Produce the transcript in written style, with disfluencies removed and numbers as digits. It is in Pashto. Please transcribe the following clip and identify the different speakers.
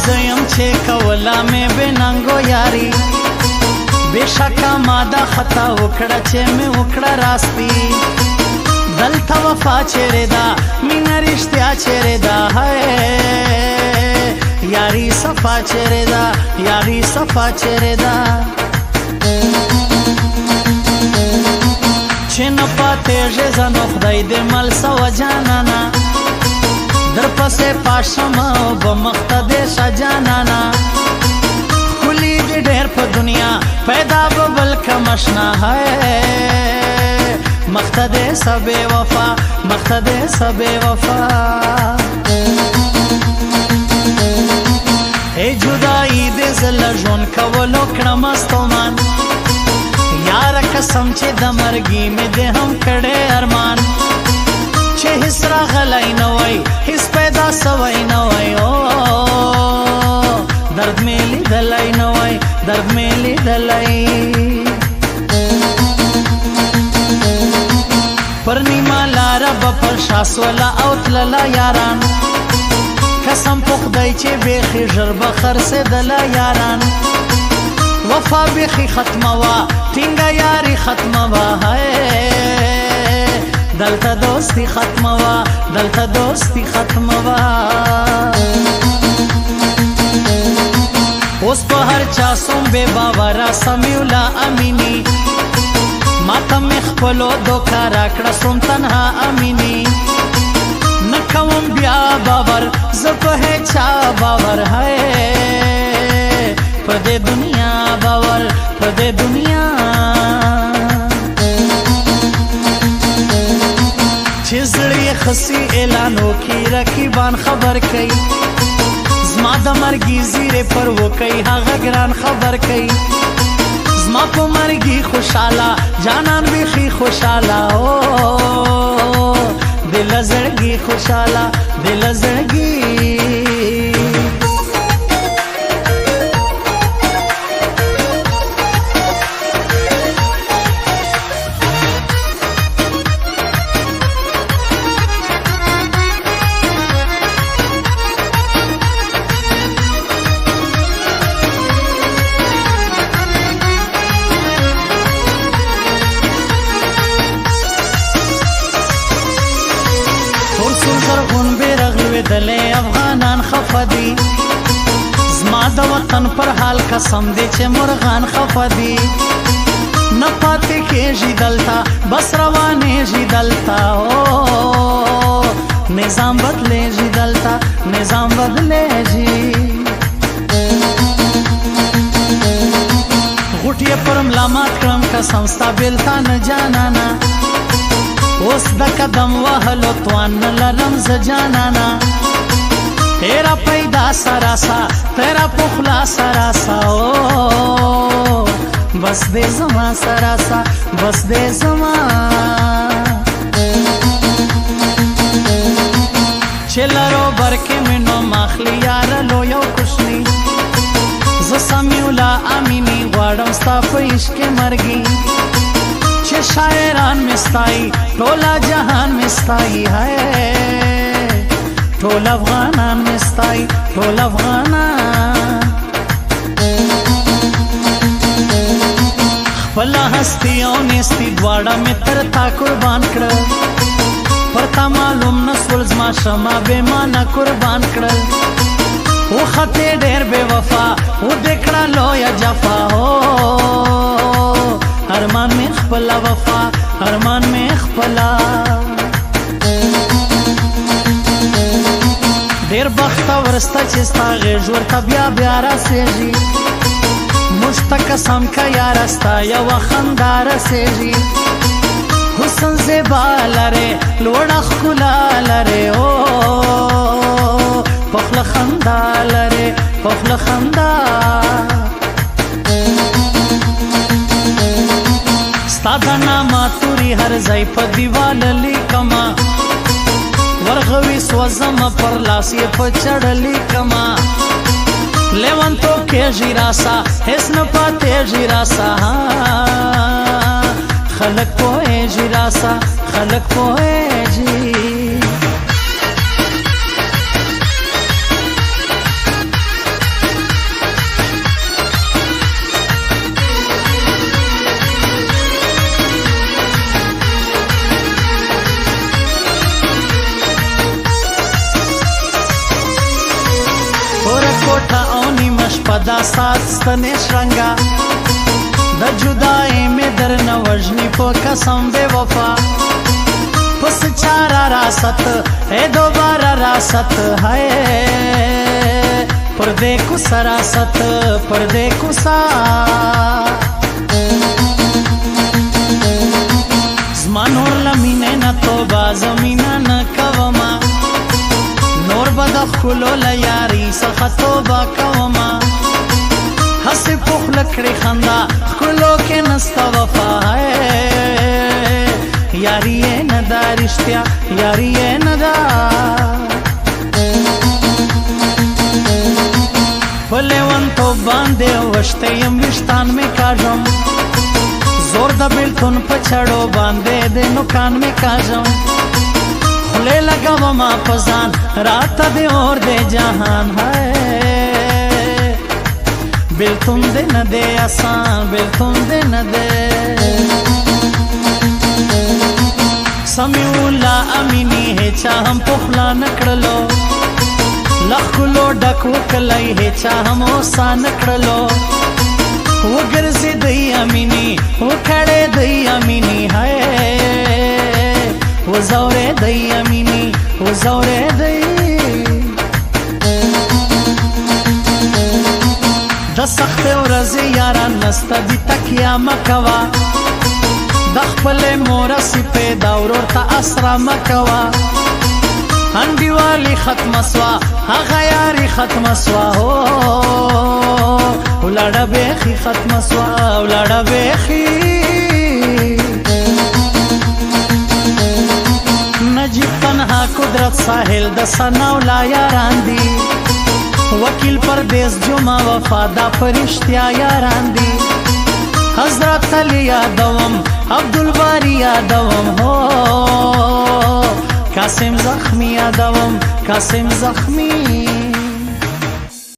Speaker 1: زیم چې کولا مې بننګو یاري بشکا ماده خطا وکړه چې مې وکړه راستی دلته وفا چیرې ده مینه رښتیا چیرې ده یاري صفا چیرې ده یاري صفا چیرې ده چې نه پاتېږې زه نو خدای دې مل سوه جانانه در پسې پاشم او به مخته دې شه جانانه ښکلي دې ډېر په دنیا پیدا به بل کم اشنا مخته دې څه بې وفا مخته دې څه بې وفا ای جدایي دې زه له ژوند کولو کړم ستومان یاره قسم چې د مرګي مې دې هم کړی ارمان چې هیڅ راغلی نه وای هیڅ پیدا سوی نه وای درد مې لیدلی نه وای درد مې لیدلی پر نیمه لاره به پر شا سوله او تلله یاران قسم په خدای چې بیخي ژر به خرڅېدله یاران وفا بیخي ختمه وه ټینګه یاري ختمه وه دلته دوستي ختمه وه دلته دوستي ختمه وه اوس په هر چا سوم بې باوره سمیولا امینی ماته مې خپلو دوکه راکړه سوم تنها امینی نه کوم بیا باور زه په هیچا باور په دې دنیا باور په دې دنیا چې زړه یې خسي اعلانو کې رقیبان خبر کوي زما د مرګي زیرې پر وکوي هغه ګران خبر کوي زما په مرګي خوشحاله جانان بیخي خوشحاله دل زړګي خوشحاله دل زړګي دلې افغانان خفه دي زما د وطن پر حال قسم دی چې مرغان خفه دي نه پاتې کېږي دلته بس روانېږي دلته نظام بدلېږي دلته نظام بدلېږي غوټ یې پر ملا مات کړم قسم ستا بېلتا نه جانانه اوس د قدم وهلو توان نه لرم زه جانانه تیرا پیدا سراسا تیرا پخلا سراسا بس دې زما سراسا بس دې زما چې لرو برکې مې نوم اخلي یاره لویو کوشني زه سمیولا امیني غواړم ستا په عشق کې مرګي چې شاعران مې ستایي ټوله جهان مې ستایي ټول افغانان مې ستایي ټول افغانان خپله هستي او نیستي دواړه مې تر تا قربان کړل پر تا معلوم نه سول زما شمع بې مانه قربان کړل وختې ډېر بې وفا ودې کړه لویه جفا ارمان مې خپله وفا ارمان مې خپله ډېر بختور سته چې ستا غېږ ورته بیا بیا رسېږي موږ ته قسم که یاره ستا یوه خندا رسېږي حسن زیبا لرې لوړه ښکلا لرې پخله خندا لرې پخله خندا ستا د نامه توري هر ځای په دیواله لیکمه ورغوي سوځمه پر لاس یې په چړلي کما لیونتوب کېږي راسه هېڅ نه پاتېږي راسه خلک پوهېږي راسه خلک پوهېږي دا سات ستنې شرنګا د جدای مې درنه وژني په قسم بې وفا پس چارا راست اے دوباره راست ہے پردے کو سراست پردے کو سا زمان اور لمینه نه توبه زمینه نه کوما نور بد خلو لیاری څخه توبه کوما هسې پوخ لکړې خندا خلو کې نستا وفا ہے یاری یې نه دا رښتیا یاری یې نه دا په لیونتوب باندې وشته یم ویښتان مې کاږم زور د بیلتون په چړو باندې د نوکان مې کاږم خولې لګومه په ځان راته د اور د جهان ہے بیلتون دې نه دی آسان بیلتون دې نه دی سمیع الله امیني هیچا هم پخلا نکړلو لخلو ډک وکلی هیچا هم اوسا نکړلو وګرځي دی امینی وکړې دی امینی ہے وزورې دی امینی وزورې دی د سخت ورځې یاران نسته دي تکیا مکوا د خپل مورسی پیدا ورور ته اسرا مکوا انډیوالی ختم سوا هغه یاري ختم سوا هو ولاړه بیخي ختم سوا ولاړه بیخي نجیب تنها قدرت ساحل د سناولا یاران دی وکیل پردیس جمعه وفادا فرشتیا یاران دی حضرت علی یادوم عبدالباری یادوم هو قاسم زخمی یادوم قاسم زخمی